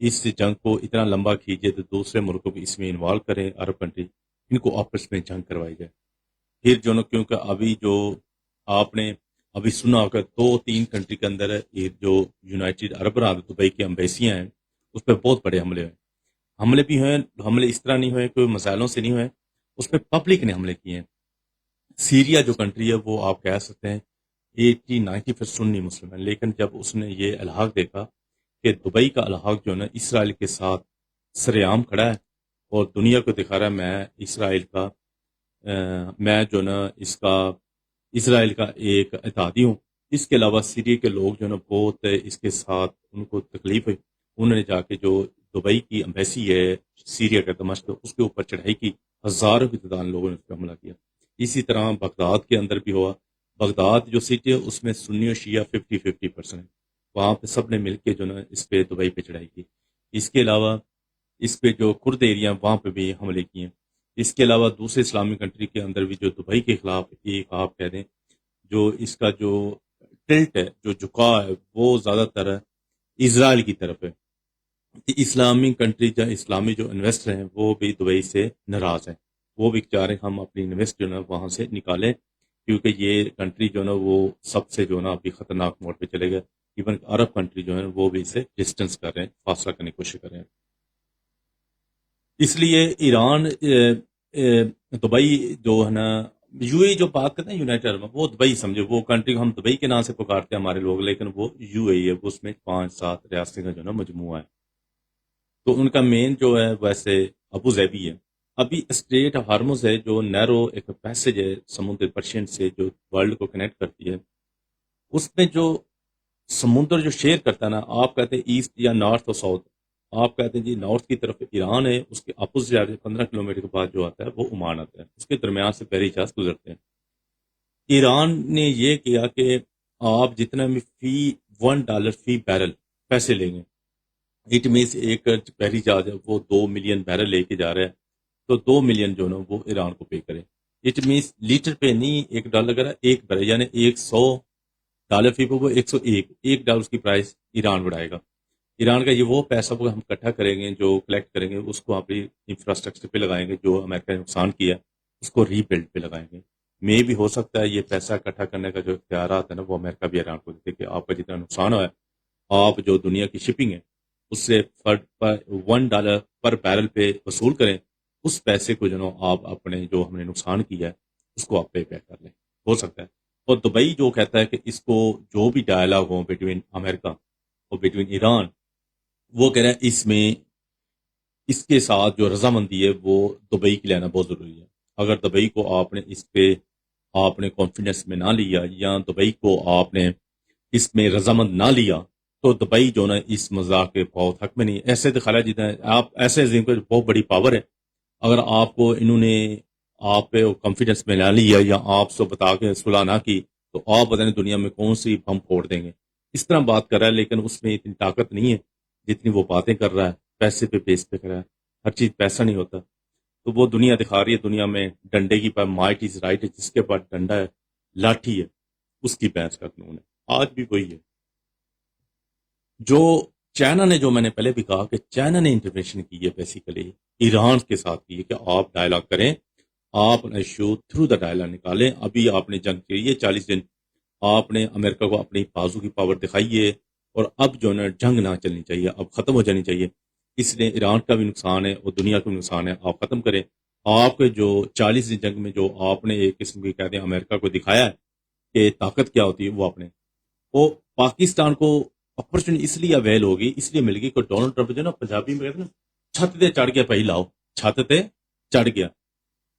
اس جنگ کو اتنا لمبا کھینچے تو دوسرے ملکوں کو اس میں انوالو کریں، عرب کنٹری، ان کو آپس میں جنگ کروائی جائے. پھر جو نا کیونکہ ابھی جو آپ نے ابھی سنا ہوگا 2-3 کنٹری کے اندر یہ جو یونائٹڈ عرب امارات دبئی کی امبیسیاں ہیں اس پہ بہت بڑے حملے ہوئے. حملے بھی ہوئے، حملے اس طرح نہیں ہوئے، کوئی مسائلوں سے نہیں ہوئے، اس پہ پبلک نے حملے کیے ہیں. سیریا جو کنٹری ہے وہ آپ کہہ سکتے ہیں 80-90% سنی مسلم ہے، لیکن جب اس نے یہ الحاق دیکھا کہ دبئی کا الحاق جو ہے نا اسرائیل کے ساتھ سرعام کھڑا ہے اور دنیا کو دکھا رہا ہے میں اسرائیل کا میں جو نا اس کا اسرائیل کا ایک اتحادی ہوں. اس کے علاوہ سیریا کے لوگ جو نا بہت اس کے ساتھ ان کو تکلیف ہوئی، انہوں نے جا کے جو دبئی کی امبیسی ہے سیریا کا دمشق اس کے اوپر چڑھائی کی، ہزاروں کی تعداد لوگوں نے اس پہ حملہ کیا. اسی طرح بغداد کے اندر بھی ہوا. بغداد جو سٹی ہے اس میں سنی و شیعہ 50-50% ہے، وہاں پہ سب نے مل کے جو نا اس پہ دبئی پہ چڑھائی کی. اس کے علاوہ اس پہ جو کرد ایریا وہاں پہ بھی حملے کیے ہیں. اس کے علاوہ دوسرے اسلامی کنٹری کے اندر بھی جو دبئی کے خلاف ایک آپ کہہ دیں جو اس کا جو ٹلٹ ہے، جو جھکاؤ ہے، وہ زیادہ تر اسرائیل کی طرف ہے. اسلامی کنٹری یا اسلامی جو انویسٹر ہیں وہ بھی دبئی سے ناراض ہیں، وہ بھی چاہ رہے ہیں ہم اپنی انویسٹ جو ہے وہاں سے نکالیں، کیونکہ یہ کنٹری جو ہے نا وہ سب سے جو ہے نا ابھی خطرناک موڑ پہ چلے گئے. ایون عرب کنٹری جو ہے وہ بھی اسے ڈسٹینس کر رہے ہیں، فاصلہ کرنے کی کوشش کر رہے ہیں. اس لیے ایران دبئی جو ہے نا یو اے جو بات کرتے ہیں یونائٹڈ عرب، وہ دبئی سمجھے، وہ کنٹری کو ہم دبئی کے نام سے پکارتے ہیں ہمارے لوگ، لیکن وہ یو اے ہے، وہ اس میں 5-7 ریاستیں کا جو ہے نا مجموعہ ہے. تو ان کا مین جو ہے ویسے ابو ظہبی ہے. ابھی اسٹریٹ آف ہارمز ہے جو نیرو ایک پیسج ہے سمندر پرشین سے جو ورلڈ کو کنیکٹ کرتی ہے. اس میں جو سمندر جو شیئر کرتا ہے نا، آپ کہتے ہیں ایسٹ یا نارتھ اور ساؤتھ، آپ کہتے ہیں جی نارتھ کی طرف ایران ہے، اس کے اپوزٹ جا کے 15 کلومیٹر کے بعد جو آتا ہے وہ عمان آتا ہے، اس کے درمیان سے بحری جہاز گزرتے ہیں. ایران نے یہ کیا کہ آپ جتنا بھی فی $1 فی بیرل پیسے لیں گے، اٹ مینس ایک بحری جہاز ہے وہ 2 ملین بیرل لے کے جا رہا ہے، تو 2 ملین جو نا وہ ایران کو پے کرے. اٹ مینس لیٹر پہ نہیں $1 کرا، ایک بیرل یعنی $100 فی پہ وہ 101 کی پرائس ایران بڑھائے گا. ایران کا یہ وہ پیسہ کو ہم اکٹھا کریں گے، جو کلیکٹ کریں گے اس کو اپنی انفراسٹرکچر پہ لگائیں گے، جو امریکہ نے نقصان کیا اس کو ری بلڈ پہ لگائیں گے. میں بھی ہو سکتا ہے یہ پیسہ اکٹھا کرنے کا جو اختیارات ہے نا وہ امریکہ بھی ایران کو دیتے کہ آپ کا جتنا نقصان ہوا ہے، آپ جو دنیا کی شپنگ ہے اس سے $1 پر بیرل پہ وصول کریں، اس پیسے کو جو نا آپ اپنے جو ہم نے نقصان کیا ہے اس کو آپ پے کر لیں. ہو سکتا ہے. اور دبئی جو کہتا ہے کہ اس کو جو بھی ڈائلاگ ہو بٹوین امریکہ اور بٹوین ایران، وہ کہہ رہا ہے اس میں اس کے ساتھ جو رضامندی ہے وہ دبئی کی لینا بہت ضروری ہے. اگر دبئی کو آپ نے اس پہ آپ نے کانفیڈنس میں نہ لیا یا دبئی کو آپ نے اس میں رضامند نہ لیا تو دبئی جو نا اس مذاق کے بہت حق میں نہیں. ایسے تو خلا جیتا ہے آپ ایسے بہت بڑی پاور ہے، اگر آپ کو انہوں نے آپ پہ کانفیڈنس میں نہ لیا یا آپ سے بتا کے صلح نہ کی تو آپ پتہ نہیں دنیا میں کون سی بم پھوڑ دیں گے. اس طرح بات کر رہا ہے، لیکن اس میں اتنی طاقت نہیں ہے جتنی وہ باتیں کر رہا ہے. پیسے پہ بیس پہ کر رہا ہے، ہر چیز پیسہ نہیں ہوتا. تو وہ دنیا دکھا رہی ہے، دنیا میں ڈنڈے کی پاس مائٹ از رائٹ ہے، جس کے پاس ڈنڈا ہے لاٹھی ہے اس کی بحث کا قانون ہے. آج بھی وہی ہے. جو چائنا نے، جو میں نے پہلے بھی کہا کہ چائنا نے انٹرونیشن کی ہے بیسیکلی ایران کے ساتھ کی ہے کہ آپ ڈائلاگ کریں، آپ ایشو تھرو دا ڈائلاگ نکالیں. ابھی آپ نے جنگ کی ہے 40 دن، آپ نے امریکہ کو اپنی بازو کی پاور دکھائی ہے، اور اب جو ہے جنگ نہ چلنی چاہیے، اب ختم ہو جانی چاہیے. اس لیے ایران کا بھی نقصان ہے اور دنیا کا بھی نقصان ہے، آپ ختم کریں. آپ کے جو 40 دن جنگ میں جو آپ نے ایک قسم کی کہتے ہیں امریکہ کو دکھایا ہے کہ طاقت کیا ہوتی ہے، وہ آپ نے وہ پاکستان کو اپرچونٹی اس لیے اویل ہوگی، اس لیے مل گئی کہ ڈونلڈ ٹرمپ جو نا پنجابی میں کہتے ہیں نا چھت تے چڑھ گیا، پہی لاؤ چھت تے چڑھ گیا،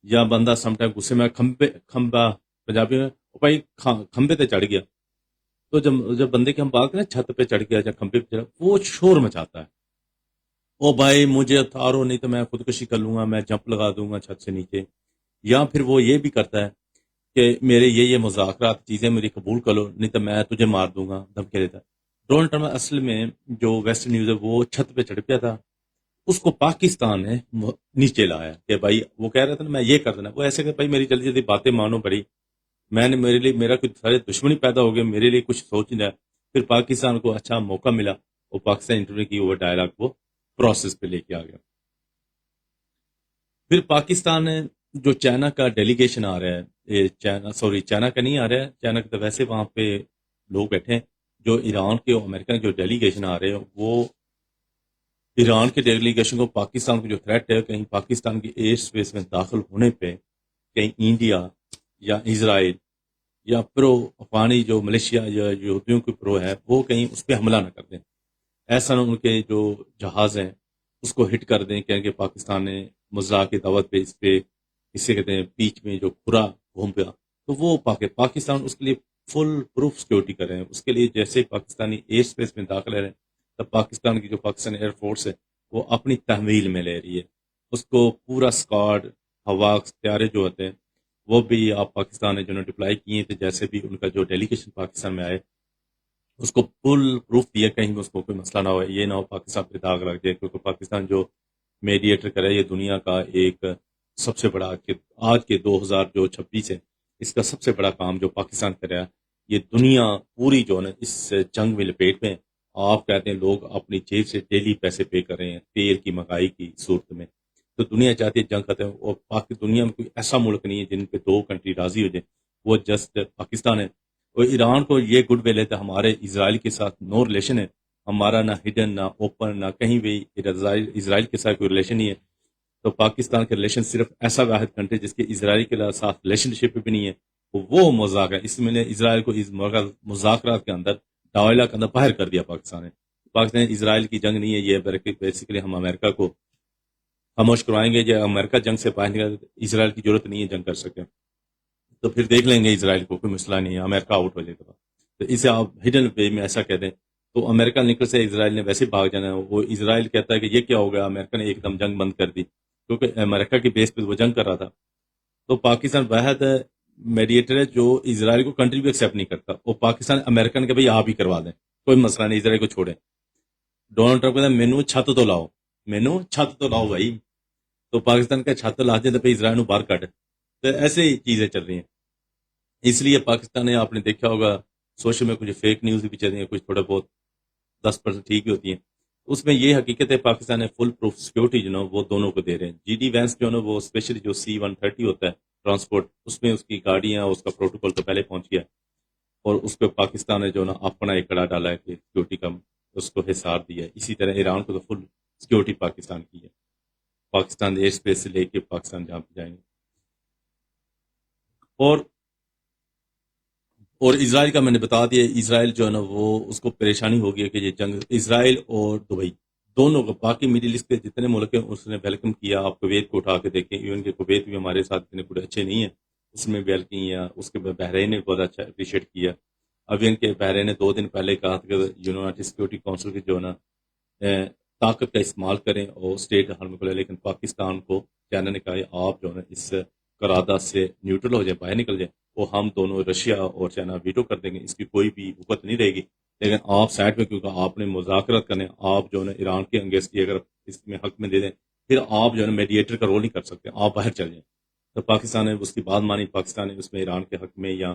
یا بندہ سم ٹائم غصے میں کھمبا پنجابی میں بھائی کھمبے تے چڑھ گیا. تو جب بندے کی ہم بات کریں چھت پہ چڑھ گیا یا کھمبے پہ چڑھ گیا، وہ شور مچاتا ہے، او بھائی مجھے اتارو نہیں تو میں خودکشی کر لوں گا، میں جمپ لگا دوں گا چھت سے نیچے. یا پھر وہ یہ بھی کرتا ہے کہ میرے یہ مذاکرات چیزیں میری قبول کر لو نہیں تو میں تجھے مار دوں گا، دھمکی دیتا ہے. ڈونلڈ ٹرمپ اصل میں جو ویسٹ نیوز ہے وہ چھت پہ چڑھ گیا تھا، اس کو پاکستان نے نیچے لایا کہ بھائی وہ کہہ رہا تھا نا میں یہ کر دینا، وہ ایسے کہ بھائی میری جلدی جلدی باتیں مانو بڑی، میں نے میرے لیے میرا کچھ سارے دشمنی پیدا ہو گیا، میرے لیے کچھ سوچ نہیں رہا. پھر پاکستان کو اچھا موقع ملا، وہ پاکستان انٹرویو کی وہ ڈائلاگ وہ پروسیس پہ لے کے آ گیا. پھر پاکستان جو چائنا کا ڈیلیگیشن آ رہا ہے، چائنا کا نہیں آ رہا ہے، چائنا کا تو ویسے وہاں پہ لوگ بیٹھے ہیں. جو ایران کے اور امریکہ کے جو ڈیلیگیشن آ رہے ہیں وہ ایران کے ڈیلیگیشن کو پاکستان کو جو تھریٹ ہے کہیں پاکستان کی ایئر اسپیس میں داخل ہونے پہ کہیں انڈیا یا اسرائیل یا پرو افغانی جو ملیشیا یا یہودیوں کے پرو ہے وہ کہیں اس پہ حملہ نہ کر دیں. ایسا نہ ان کے جو جہاز ہیں اس کو ہٹ کر دیں کہ پاکستان نے مذاق کی دعوت پہ اس پہ اسے کہتے ہیں بیچ میں جو کھرا گھوم پیا تو وہ پاکستان اس کے لیے فل پروف سیکورٹی کر رہے ہیں. اس کے لیے جیسے پاکستانی ایئر اسپیس میں داخل رہے ہیں تب پاکستان کی جو پاکستانی ایئر فورس ہے وہ اپنی تحویل میں لے رہی ہے. اس کو پورا اسکواڈ ہوا طیارے جو ہوتے ہیں وہ بھی آپ پاکستان نے جو ڈپلائی کیے تھے، جیسے بھی ان کا جو ڈیلیگیشن پاکستان میں آئے اس کو فل پروف دیا کہیں اس کو کوئی مسئلہ نہ ہو، یہ نہ ہو پاکستان پہ داغ لگ جائے. کیونکہ پاکستان جو میڈیٹر کرے یہ دنیا کا ایک سب سے بڑا آج کے 2026 ہے اس کا سب سے بڑا کام جو پاکستان کر رہا ہے. یہ دنیا پوری جو ہے اس جنگ میں لپیٹ میں. آپ کہتے ہیں لوگ اپنی جیب سے ڈیلی پیسے پے کر رہے ہیں تیل کی مہنگائی کی صورت میں. تو دنیا چاہتی ہے جنگ ختم، اور دنیا میں کوئی ایسا ملک نہیں ہے جن پہ دو کنٹری راضی ہو جائے، وہ جسٹ پاکستان ہے. اور ایران کو یہ گڈ ول ہے کہ ہمارے اسرائیل کے ساتھ نو ریلیشن ہے، ہمارا نہ ہڈن نہ اوپن نہ کہیں بھی اسرائیل کے ساتھ کوئی ریلیشن نہیں ہے. تو پاکستان کے ریلیشن صرف ایسا واحد کنٹری جس کے اسرائیل کے ساتھ ریلیشن شپ بھی نہیں ہے وہ مذاق ہے. اس میں نے اسرائیل کو اس مذاکرات کے اندر ڈائلاگ کے اندر باہر کر دیا. پاکستان اسرائیل کی جنگ نہیں ہے، یہ بیسیکلی ہم امریکہ کو خاموش کروائیں گے. جب امریکہ جنگ سے باہر نکل اسرائیل کی ضرورت نہیں ہے جنگ کر سکے تو پھر دیکھ لیں گے اسرائیل کو، کوئی مسئلہ نہیں ہے، امریکہ آؤٹ ہو جائے گا. تو اسے آپ ہڈن وے میں ایسا کہہ دیں تو امریکہ نکل سے اسرائیل نے ویسے بھاگ جانا ہے. وہ اسرائیل کہتا ہے کہ یہ کیا ہو گیا، امریکہ نے ایک دم جنگ بند کر دی کیونکہ امریکہ کی بیس پہ وہ جنگ کر رہا تھا. تو پاکستان واحد میڈیٹر ہے جو اسرائیل کو کنٹری بھی ایکسیپٹ نہیں کرتا. وہ پاکستان امریکہ نے کہ بھائی آپ ہی کروا دیں، کوئی مسئلہ نہیں، اسرائیل کو چھوڑیں. ڈونلڈ ٹرمپ کہتا ہے مینو چھت تو لاؤ، مینو چھت تو لاؤ بھائی. تو پاکستان کا چھت لا دیں تو پھر اسرائیل باہر کٹ. تو ایسے ہی چیزیں چل رہی ہیں. اس لیے پاکستان نے آپ نے دیکھا ہوگا سوشل میں کچھ فیک نیوز بھی چل رہی ہیں، کچھ تھوڑا بہت 10% ٹھیک ہی ہوتی ہیں. اس میں یہ حقیقت ہے پاکستان نے فل پروف سیکورٹی جو نا وہ دونوں کو دے رہے ہیں. جی ڈی وینس جو نا وہ اسپیشلی جو C-130 ہوتا ہے ٹرانسپورٹ، اس میں اس کی گاڑیاں اس کا پروٹوکول تو پہلے پہنچ گیا اور اس پہ پاکستان نے جو نا اپنا ایک کڑا ڈالا ہے کہ سیکورٹی کا اس کو حصار دیا ہے. اسی طرح ایران کو تو فل سیکورٹی پاکستان کی ہے، پاکستان ایئر اسپیس سے لے کے پاکستان جہاں پہ جائیں گے. اور اسرائیل کا میں نے بتا دیا، اسرائیل جو ہے نا وہ اس کو پریشانی ہو گئی کہ یہ جنگ اسرائیل اور دبئی دونوں کو، باقی مڈل ایسٹ کے جتنے ملک ہیں اس نے ویلکم کیا. آپ کویت کو اٹھا کے دیکھیں، ایون کہ کویت بھی ہمارے ساتھ اتنے بڑے اچھے نہیں ہیں، اس میں ویل کیا. اس کے بحرین نے بہت اچھا اپریشیٹ کیا. اب ان کے بحرین نے 2 دن پہلے کہا تھا کہ یونائٹڈ سیکورٹی کونسل کی جو ہے نا طاقت کا استعمال کریں اور اسٹیٹ حل میں، لیکن پاکستان کو چائنا نے کہا آپ جو ہے نا اس قرارداد سے نیوٹرل ہو جائے، باہر نکل جائیں، وہ ہم دونوں رشیا اور چائنا ویٹو کر دیں گے، اس کی کوئی بھی وقت نہیں رہے گی. لیکن آپ سائڈ پہ کیونکہ آپ نے مذاکرات کرنے، آپ جو ہے نا ایران کے انگیسٹ کی اگر اس میں حق میں دے دیں پھر آپ جو ہے نا میڈیٹر کا رول نہیں کر سکتے، آپ باہر چل جائیں. تو پاکستان نے اس کی بات مانی، پاکستان نے اس میں ایران کے حق میں یا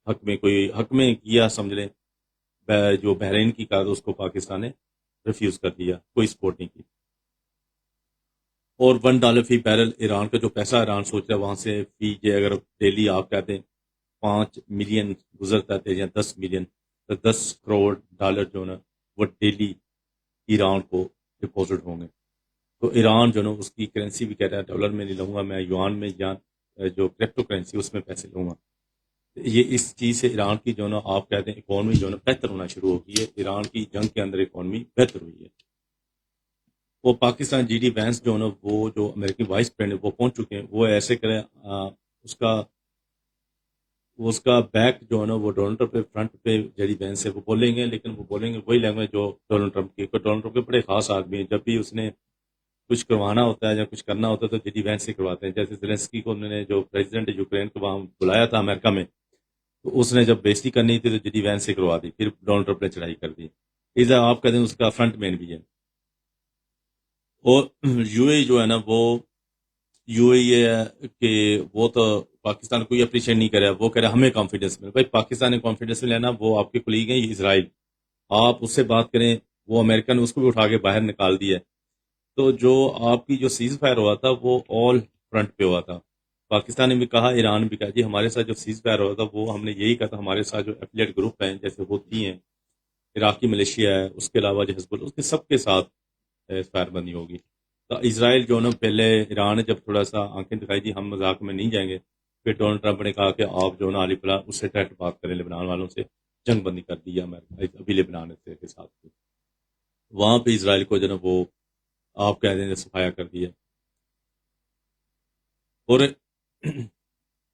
حق میں کوئی حق میں کیا سمجھ لیں، جو بحرین کی کہا اس کو پاکستان نے ریفیوز کر دیا، کوئی سپورٹ نہیں کی. اور $1 فی بیرل ایران کا جو پیسہ ایران سوچ رہا ہے وہاں سے فی اگر ڈیلی آپ کہتے ہیں 5 ملین گزرتا ہے یا 10 ملین، تو $10 کروڑ جو نا وہ ڈیلی ایران کو ڈپازٹ ہوں گے. تو ایران جو نا اس کی کرنسی بھی کہہ رہا ہے ڈالر میں نہیں لوں گا، میں یوان میں یا جو کرپٹو کرنسی اس میں پیسے لوں گا. یہ اس چیز سے ایران کی جو نا آپ کہتے ہیں اکانومی جو نا بہتر ہونا شروع ہو گئی ہے. ایران کی جنگ کے اندر اکانومی بہتر ہوئی ہے. وہ پاکستان جی ڈی وینس جو نا وہ جو امریکی وائس پریزیڈنٹ وہ پہنچ چکے ہیں، وہ ایسے کریں اس کا بیک جو ہے نا وہ ڈونلڈ ٹرمپ پہ فرنٹ پہ جی ڈی وینس ہے وہ بولیں گے، لیکن وہ بولیں گے وہی لینگویج جو ڈونلڈ ٹرمپ کی. ڈونلڈ ٹرمپ کے بڑے خاص آدمی ہیں، جب بھی اس نے کچھ کروانا ہوتا ہے یا کچھ کرنا ہوتا ہے تو جی ڈی وینس سے کرواتے ہیں. جیسے زیلنسکی کو انہوں نے جو پریزیڈنٹ یوکرین کو وہاں بلایا تھا امریکہ میں، تو اس نے جب بےزتی کرنی تھی تو جی ڈی وینس سے کروا دی، پھر ڈونلڈ ٹرمپ نے چڑھائی کر دی. ایزا آپ کہتے ہیں اس کا فرنٹ مین بھی ہے. اور یو اے جو ہے نا وہ یو اے یہ ہے کہ وہ تو پاکستان کوئی اپریشیٹ نہیں کرے، وہ کہہ رہا ہمیں کانفیڈنس میں. بھائی پاکستان نے کانفیڈنس میں لینا، وہ آپ کے کولیگ ہیں یہ اسرائیل، آپ اس سے بات کریں. وہ امریکہ نے اس کو بھی اٹھا کے باہر نکال دیا ہے. تو جو آپ کی جو سیز فائر ہوا تھا وہ آل فرنٹ پہ ہوا تھا. پاکستان نے بھی کہا، ایران نے بھی کہا، جی ہمارے ساتھ جو سیز فائر ہوا تھا وہ ہم نے یہی کہا تھا ہمارے ساتھ جو ایفیلیٹ گروپ ہیں جیسے ہوتی ہیں، عراقی ملیشیا ہے، اس کے علاوہ جو حزب اللہ، اس کے سب کے ساتھ فائر بندی ہوگی. تو اسرائیل جو نا پہلے ایران نے جب تھوڑا سا آنکھیں دکھائی تھی ہم مذاق میں نہیں جائیں گے، پھر ڈونلڈ ٹرمپ نے کہا کہ آپ جو نا علی فلاح اس سے ڈائریکٹ بات کریں، لبنان والوں سے جنگ بندی کر دی ہے امریکہ ابھی لبنان کے ساتھ. وہاں پہ اسرائیل کو جو نا وہ آپ کہہ دیں صفایا کر دیا. اور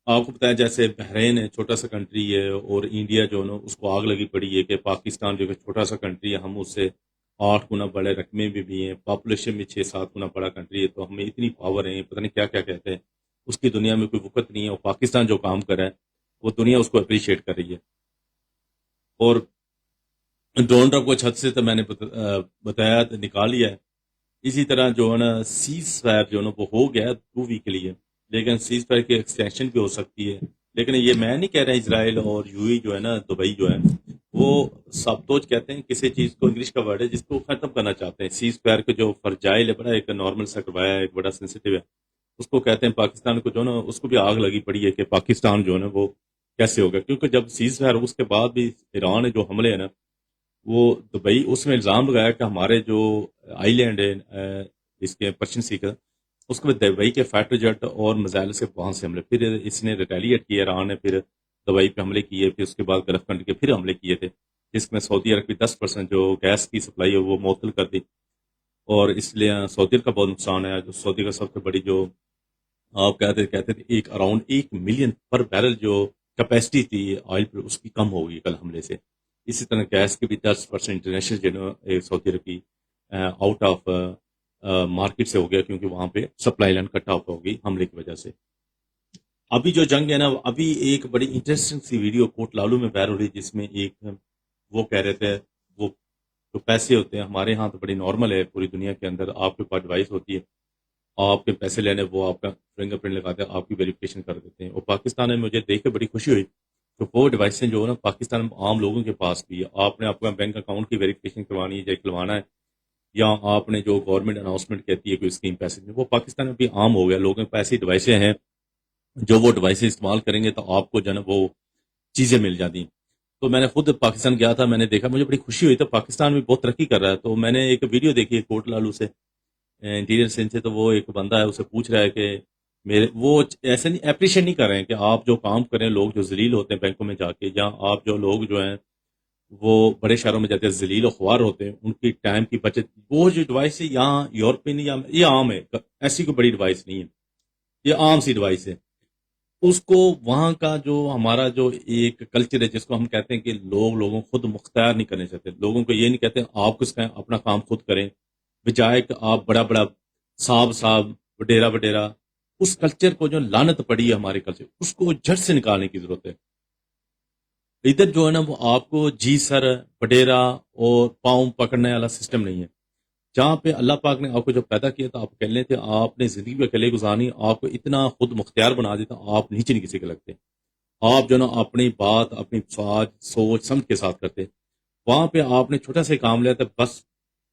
آپ کو پتا ہے جیسے بحرین ہے چھوٹا سا کنٹری ہے، اور انڈیا جو نا اس کو آگ لگی پڑی ہے کہ پاکستان جو کہ چھوٹا سا کنٹری ہے، ہم اس سے 8 گنا بڑے رقمے میں بھی ہیں، پاپولیشن میں 6-7 گنا بڑا کنٹری ہے، تو ہمیں اتنی پاور ہے، پتہ نہیں کیا کیا کہتے ہیں. اس کی دنیا میں کوئی وقت نہیں ہے، اور پاکستان جو کام کر رہا ہے وہ دنیا اس کو اپریشیٹ کر رہی ہے. اور ڈونلڈ ٹرمپ کو چھت سے تو میں نے بتایا تو نکال لیا ہے. اسی طرح جو ہے نا سیز فائر جو ہے نا وہ ہو گیا 2 ویک کے لیے، لیکن سیز فائر کی ایکسٹینشن بھی ہو سکتی ہے. لیکن یہ میں نہیں کہہ رہا اسرائیل اور یو ای جو ہے نا دبئی جو ہے وہ سبتوج کہتے ہیں کسی چیز کو، انگلش کا ورڈ ہے جس کو ختم کرنا چاہتے ہیں. سیز فائر کا جو فرجائل ہے، بڑا ایک نارمل سا کروایا ہے، ایک بڑا سینسیٹیو ہے، اس کو کہتے ہیں. پاکستان کو جو ہے نا اس کو بھی آگ لگی پڑی ہے کہ پاکستان جو ہے نا وہ کیسے ہوگا، کیونکہ جب سیز فائر اس کے بعد بھی ایران جو حملے ہیں نا وہ دبئی اس میں الزام لگایا کہ ہمارے جو آئی لینڈ ہے اس کے پرشین سی کا، اس کو دبئی کے فائٹر جیٹ اور میزائل سے وہاں سے حملے، پھر اس نے ریٹیلیٹ کیا، ایران نے پھر دبئی پہ حملے کیے، پھر اس کے بعد گلف کنٹری کے پھر حملے کیے تھے، جس میں سعودی عرب کی 10% جو گیس کی سپلائی ہے وہ معطل کر دی. اور اس لیے سعودی عرب کا بہت نقصان ہے. جو سعودی کا سب سے بڑی جو آپ کہتے تھے ایک اراؤنڈ 1 ملین پر بیرل جو کیپیسٹی تھی آئل پر، اس کی کم ہوگی کل حملے سے. اسی طرح گیس کی بھی 10% انٹرنیشنل جو سعودی عرب کی آؤٹ آف مارکیٹ سے ہو گیا، کیونکہ وہاں پہ سپلائی لائن کٹ آف ہوگی حملے کی وجہ سے. ابھی جو جنگ ہے نا، ابھی ایک بڑی انٹرسٹنگ سی ویڈیو کوٹ لالو میں وائرل ہوئی، جس میں ایک وہ کہہ رہے تھے وہ جو پیسے ہوتے ہیں ہمارے ہاں تو بڑی نارمل ہے، پوری دنیا کے اندر آپ کے پاس ڈیوائس ہوتی ہے، آپ کے پیسے لینے وہ آپ کا فنگر پرنٹ لگاتے ہیں، آپ کی ویریفیکیشن کر دیتے ہیں. اور پاکستان میں مجھے دیکھ کے بڑی خوشی ہوئی کہ وہ ڈیوائسیں جو ہے نا پاکستان میں عام لوگوں کے پاس بھی ہے. آپ نے اپنا بینک اکاؤنٹ کی ویریفیکیشن کروانی ہے یا کھلوانا ہے، یا آپ نے جو گورنمنٹ اناؤنسمنٹ کہتی ہے کوئی اسکیم پیسے میں، وہ پاکستان میں بھی عام ہو گیا. لوگوں کے پاس ایسی ڈیوائسیں ہیں جو وہ ڈیوائسیں استعمال کریں گے تو آپ کو جو ہے نا وہ چیزیں مل جاتی ہیں. تو میں نے خود پاکستان گیا تھا، میں نے دیکھا، مجھے بڑی خوشی ہوئی. تو پاکستان بھی بہت ترقی کر رہا ہے. تو میں نے ایک ویڈیو دیکھی ہے کوٹ لالو سے، انٹیریئر سین سے. تو وہ ایک بندہ ہے، اسے پوچھ رہا ہے کہ میرے وہ ایسے نہیں اپریشیٹ نہیں کر رہے ہیں کہ آپ جو کام کریں، لوگ جو ذلیل ہوتے ہیں بینکوں میں جا کے، یا آپ جو لوگ جو ہیں وہ بڑے شہروں میں جاتے ہیں ذلیل و خوار ہوتے ہیں، ان کی ٹائم کی بچت. وہ جو ڈیوائس ہے یہاں یورپ میں نہیں، یہ عام ہے، ایسی کوئی بڑی ڈیوائس نہیں ہے، یہ عام سی ڈیوائس ہے. اس کو وہاں کا جو ہمارا جو ایک کلچر ہے جس کو ہم کہتے ہیں کہ لوگوں خود مختار نہیں کرنے چاہتے، لوگوں کو یہ نہیں کہتے آپ کچھ کہیں، اپنا کام خود کریں، بجائے کہ آپ بڑا بڑا صاحب وڈیرا وڈیرا. اس کلچر کو جو لعنت پڑی ہے ہمارے کلچر، اس کو جڑ سے نکالنے کی ضرورت ہے. ادھر جو ہے نا وہ آپ کو جی سر وڈیرا اور پاؤں پکڑنے والا سسٹم نہیں ہے. جہاں پہ اللہ پاک نے آپ کو جو پیدا کیا تھا، آپ اکیلے تھے، آپ نے زندگی میں اکیلے گزارنی، آپ کو اتنا خود مختار بنا دیتا، آپ نیچے نہیں کسی کے لگتے. آپ جو نا اپنی بات اپنی سوچ سمجھ کے ساتھ کرتے. وہاں پہ آپ نے چھوٹا سا کام لیا تھا، بس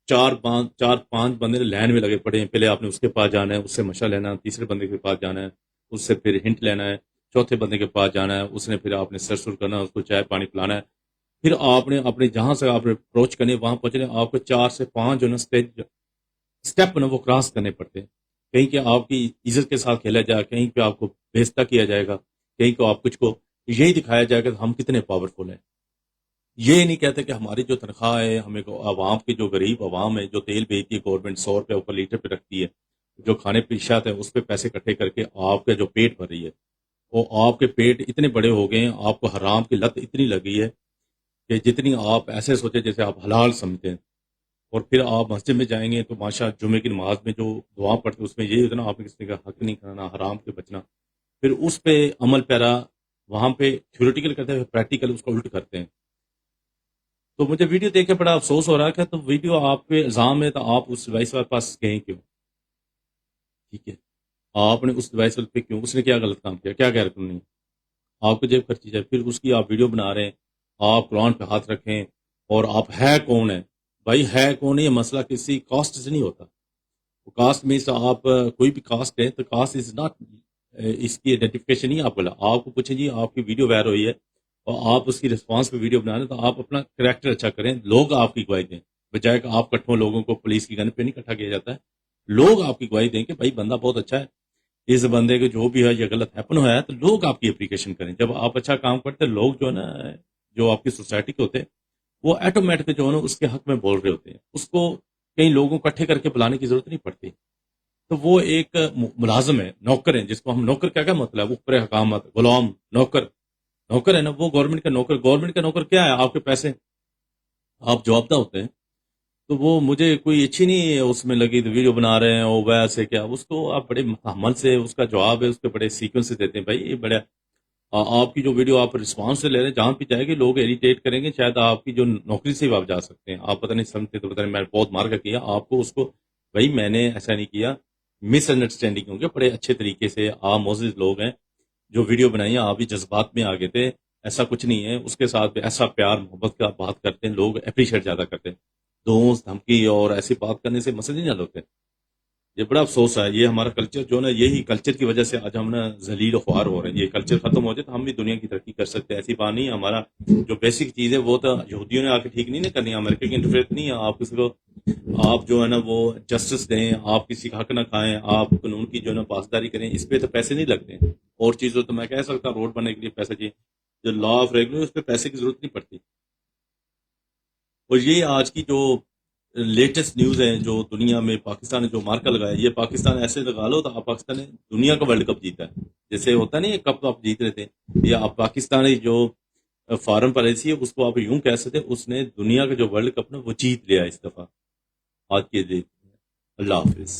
4-5 بندے لائن میں لگے پڑے ہیں. پہلے آپ نے اس کے پاس جانا ہے، اس سے مشورہ لینا، تیسرے بندے کے پاس جانا ہے، اس سے پھر ہنٹ لینا ہے، چوتھے بندے کے پاس جانا ہے، اس نے پھر آپ نے سر کرنا، اس کو چائے پانی پلانا ہے. پھر آپ نے اپنے جہاں سے آپ نے اپروچ کرنی وہاں پہنچنے، آپ کو 4 سے 5 جو نا اسٹیپ نا وہ کراس کرنے پڑتے ہیں. کہیں کہ آپ کی عزت کے ساتھ کھیلا جائے، کہیں پہ آپ کو بےزتا کیا جائے گا، کہیں کو آپ کچھ کو یہی دکھایا جائے گا کہ ہم کتنے پاورفل ہیں. یہ نہیں کہتے کہ ہماری جو تنخواہ ہے، ہمیں عوام کی جو غریب عوام ہے جو تیل بیچتی ہے گورنمنٹ 100 روپے اوپر لیٹر پہ رکھتی ہے، جو کھانے پیشات ہے اس پہ پیسے اکٹھے کر کے آپ کا جو پیٹ بھر رہی ہے، وہ آپ کے پیٹ اتنے بڑے ہو گئے ہیں، آپ کو حرام کی لت اتنی لگی ہے کہ جتنی آپ ایسے سوچے جیسے آپ حلال سمجھتے ہیں. اور پھر آپ مسجد میں جائیں گے تو ماشاء جمعے کی نماز میں جو دعا پڑھتے ہیں اس میں یہی ہوتا ہے نا، آپ نے کسی کا حق نہیں کھانا، حرام کے بچنا. پھر اس پہ عمل پیرا وہاں پہ تھیوریٹیکل کرتے ہیں، پریکٹیکل اس کو الٹ کرتے ہیں. تو مجھے ویڈیو دیکھ کے بڑا افسوس ہو رہا ہے کہ تو ویڈیو آپ پہ الزام ہے تو آپ اس ڈیوائس والے پاس گئے کیوں؟ ٹھیک ہے، آپ نے اس ڈیوائس والے پہ کیوں، اس نے کیا غلط کام کیا، کیا غیر قانونی؟ آپ کو جیب خرچی جائے، پھر اس کی آپ ویڈیو بنا رہے ہیں، آپ قرآن پہ ہاتھ رکھیں، اور آپ ہے کون ہے؟ بھائی ہے کون ہے، یہ مسئلہ کسی کاسٹ سے نہیں ہوتا. کاسٹ مینس آپ کوئی بھی کاسٹ ہے تو کاسٹ از ناٹ اس کی آئیڈینٹیفکیشن نہیں آپ بولا. آپ کو پوچھیں جی آپ کی ویڈیو وائر ہوئی ہے اور آپ اس کی رسپانس پہ ویڈیو بنا رہے ہیں تو آپ اپنا کریکٹر اچھا کریں, لوگ آپ کی گواہی دیں, بجائے کہ آپ کٹھوں لوگوں کو پولیس کی گن پہ نہیں کٹھا کیا جاتا ہے. لوگ آپ کی گواہی دیں کہ بھائی بندہ بہت اچھا ہے, اس بندے کو جو بھی ہے یہ غلط ہیپن ہوا ہے, تو لوگ آپ کی اپریکیشن کریں. جب آپ اچھا کام کرتے ہیں لوگ جو ہے نا, جو آپ کی سوسائٹی کے ہوتے ہیں وہ آٹومیٹک جو ہے نا اس کے حق میں بول رہے ہوتے ہیں, اس کو کئی لوگوں کو اکٹھے کر کے بلانے کی ضرورت نہیں پڑتی. تو وہ ایک ملازم ہے, نوکر ہے, جس کو ہم نوکر کیا مطلب ہے, اوپر حکامت, غلام, نوکر. نوکر ہے نا, وہ گورنمنٹ کا نوکر. گورنمنٹ کا نوکر کیا ہے, آپ کے پیسے آپ جوابدہ ہوتے ہیں. تو وہ مجھے کوئی اچھی نہیں اس میں لگی, تو ویڈیو بنا رہے ہیں وہ ویسے کیا, اس کو آپ بڑے عمل سے اس کا جواب ہے, اس کے بڑے سیکوینس سے دیتے ہیں. بھائی یہ بڑے آپ کی جو ویڈیو آپ رسپانس سے لے رہے ہیں, جہاں بھی جائے گی لوگ ایڈیٹیٹ کریں گے, شاید آپ کی جو نوکری سے بھی آپ جا سکتے ہیں. آپ پتہ نہیں سمجھتے تو پتہ نہیں, میں بہت مار کا کیا آپ کو اس کو. بھائی میں نے ایسا نہیں کیا, مس انڈرسٹینڈنگ ہوں گے بڑے اچھے طریقے سے. آپ موزز لوگ ہیں جو ویڈیو بنائی ہیں, آپ بھی جذبات میں آگے تھے, ایسا کچھ نہیں ہے. اس کے ساتھ بھی ایسا پیار محبت کا بات کرتے ہیں لوگ, اپریشیٹ زیادہ کرتے ہیں. دوست دھمکی اور ایسی بات کرنے سے مسئلے نہیں حل ہوتے. یہ بڑا افسوس ہے, یہ ہمارا کلچر جو ہے نا, یہی کلچر کی وجہ سے آج ہم نا ذلیل و خوار ہو رہے ہیں. یہ کلچر ختم ہو جائے تو ہم بھی دنیا کی ترقی کر سکتے ہیں. ایسی بات نہیں, ہمارا جو بیسک چیز ہے وہ تو یہودیوں نے آ کے ٹھیک نہیں نا کرنی, امریکہ کی انٹرفیئر نہیں ہے. آپ کسی کو آپ جو ہے نا وہ جسٹس دیں, آپ کسی کا حق نہ کھائیں, آپ قانون کی جو ہے نا پاسداری کریں, اس پہ تو پیسے نہیں لگتے. اور چیزوں تو میں کہہ سکتا روڈ بننے کے لیے پیسہ چاہیے, جو لا آف ریگولر اس پہ پیسے کی ضرورت نہیں پڑتی. اور یہ آج کی جو لیٹسٹ نیوز ہے جو دنیا میں پاکستان نے جو مارکا لگایا, یہ پاکستان ایسے لگا لو تو آپ پاکستان نے دنیا کا ورلڈ کپ جیتا ہے. جیسے ہوتا نہیں کپ آپ جیت رہے تھے, یا آپ پاکستانی جو فارم پر ایسی ہے اس کو آپ یوں کہہ سکتے, اس نے دنیا کا جو ورلڈ کپ نا وہ جیت لیا اس دفعہ. آج کے دن اللہ حافظ.